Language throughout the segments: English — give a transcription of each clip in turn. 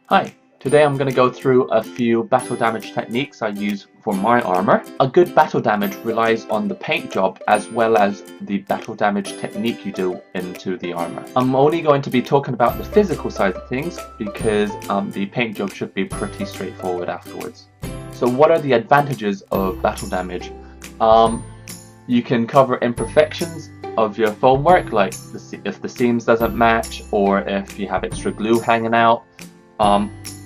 Hi, today I'm going to go through a few battle damage techniques I use for my armor. A good battle damage relies on the paint job as well as the battle damage technique you do into the armor. I'm only going to be talking about the physical side of things because the paint job should be pretty straightforward afterwards. So what are the advantages of battle damage? You can cover imperfections of your foam work, like if the seams doesn't match or if you have extra glue hanging out.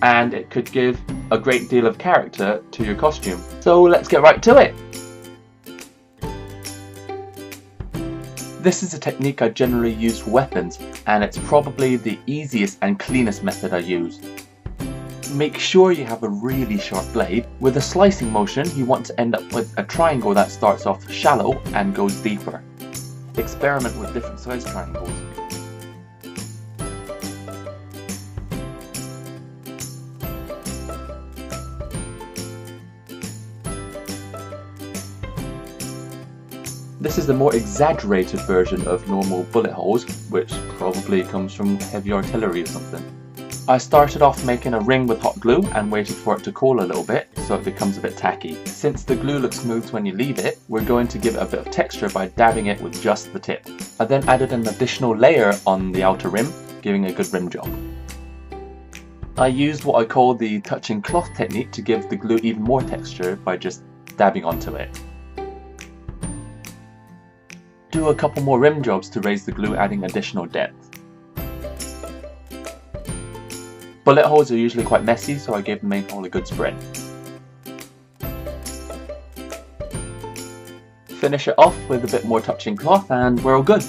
And it could give a great deal of character to your costume. So let's get right to it! This is a technique I generally use for weapons, and it's probably the easiest and cleanest method I use. Make sure you have a really sharp blade. With a slicing motion, you want to end up with a triangle that starts off shallow and goes deeper. Experiment with different size triangles. This is the more exaggerated version of normal bullet holes, which probably comes from heavy artillery or something. I started off making a ring with hot glue and waited for it to cool a little bit so it becomes a bit tacky. Since the glue looks smooth when you leave it, we're going to give it a bit of texture by dabbing it with just the tip. I then added an additional layer on the outer rim, giving a good rim job. I used what I call the touching cloth technique to give the glue even more texture by just dabbing onto it. Do a couple more rim jobs to raise the glue, adding additional depth. Bullet holes are usually quite messy, so I gave the main hole a good spread. Finish it off with a bit more touching cloth and we're all good.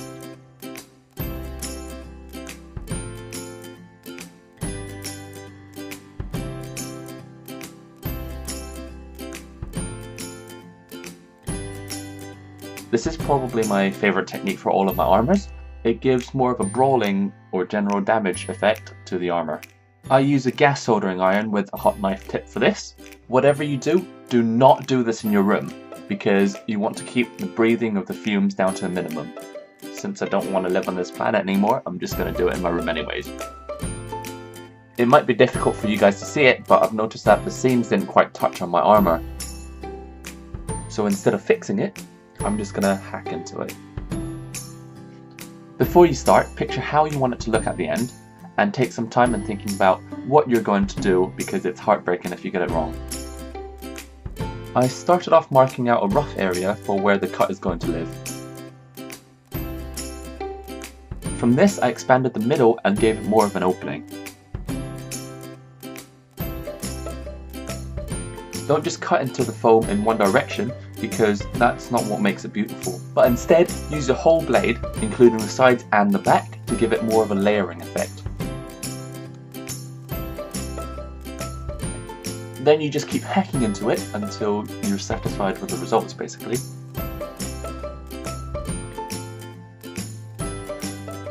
This is probably my favourite technique for all of my armours. It gives more of a brawling or general damage effect to the armour. I use a gas soldering iron with a hot knife tip for this. Whatever you do not do this in your room because you want to keep the breathing of the fumes down to a minimum. Since I don't want to live on this planet anymore, I'm just going to do it in my room anyways. It might be difficult for you guys to see it, but I've noticed that the seams didn't quite touch on my armour. So instead of fixing it, I'm just going to hack into it. Before you start, picture how you want it to look at the end and take some time in thinking about what you're going to do because it's heartbreaking if you get it wrong. I started off marking out a rough area for where the cut is going to live. From this I expanded the middle and gave it more of an opening. Don't just cut into the foam in one direction because that's not what makes it beautiful, but instead use the whole blade, including the sides and the back, to give it more of a layering effect. Then you just keep hacking into it until you're satisfied with the results basically.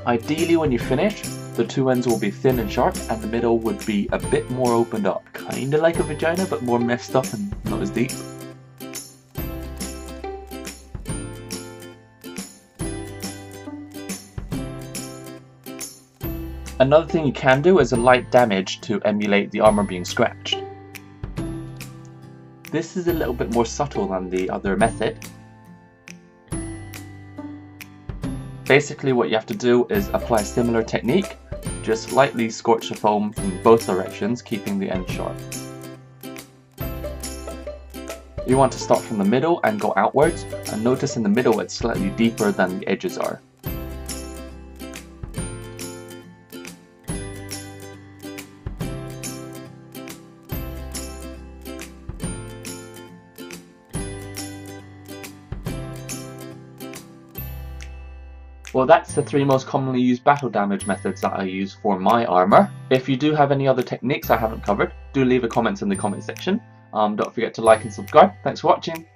Ideally when you finish, the two ends will be thin and sharp and the middle would be a bit more opened up, kinda like a vagina but more messed up and not as deep. Another thing you can do is a light damage to emulate the armor being scratched. This is a little bit more subtle than the other method. Basically what you have to do is apply a similar technique, just lightly scorch the foam from both directions, keeping the end sharp. You want to start from the middle and go outwards, and notice in the middle it's slightly deeper than the edges are. Well, that's the 3 most commonly used battle damage methods that I use for my armor. If you do have any other techniques I haven't covered, do leave a comment in the comment section. Don't forget to like and subscribe. Thanks for watching.